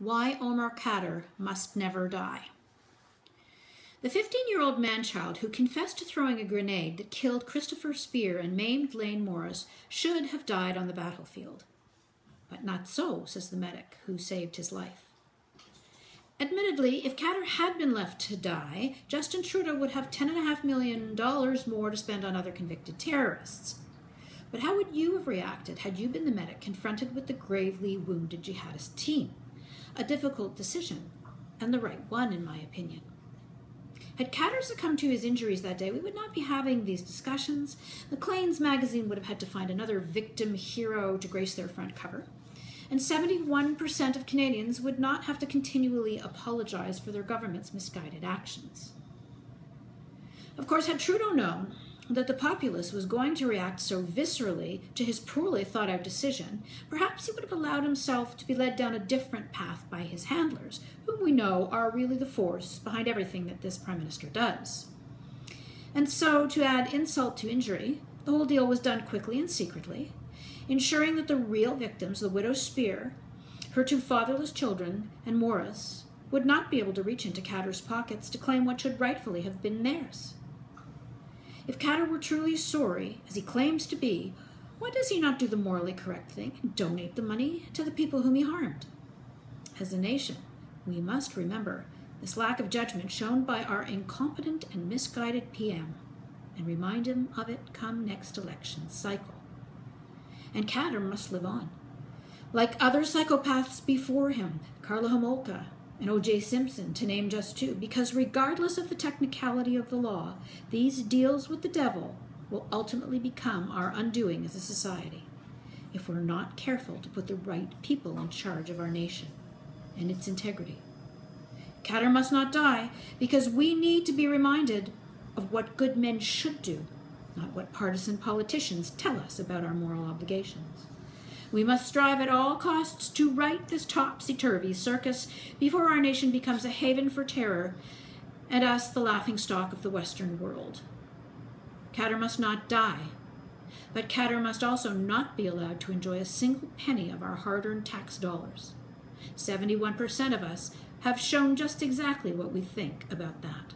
Why Omar Khadr must never die. The 15-year-old man-child who confessed to throwing a grenade that killed Christopher Spear and maimed Lane Morris should have died on the battlefield. But not so, says the medic who saved his life. Admittedly, if Khadr had been left to die, Justin Trudeau would have $10.5 million more to spend on other convicted terrorists. But how would you have reacted had you been the medic confronted with the gravely wounded jihadist team? A difficult decision, and the right one, in my opinion. Had Khadr succumbed to his injuries that day, we would not be having these discussions. Maclean's magazine would have had to find another victim hero to grace their front cover. And 71% of Canadians would not have to continually apologize for their government's misguided actions. Of course, had Trudeau known that the populace was going to react so viscerally to his poorly thought-out decision, perhaps he would have allowed himself to be led down a different path by his handlers, whom we know are really the force behind everything that this Prime Minister does. And so, to add insult to injury, the whole deal was done quickly and secretly, ensuring that the real victims, the widow Spear, her two fatherless children, and Morris, would not be able to reach into Khadr's pockets to claim what should rightfully have been theirs. If Khadr were truly sorry, as he claims to be, why does he not do the morally correct thing and donate the money to the people whom he harmed? As a nation, we must remember this lack of judgment shown by our incompetent and misguided PM and remind him of it come next election cycle. And Khadr must live on. Like other psychopaths before him, Karla Homolka and O.J. Simpson, to name just two, because regardless of the technicality of the law, these deals with the devil will ultimately become our undoing as a society if we're not careful to put the right people in charge of our nation and its integrity. Khadr must not die because we need to be reminded of what good men should do, not what partisan politicians tell us about our moral obligations. We must strive at all costs to right this topsy-turvy circus before our nation becomes a haven for terror and us the laughingstock of the Western world. Khadr must not die, but Khadr must also not be allowed to enjoy a single penny of our hard-earned tax dollars. 71% of us have shown just exactly what we think about that.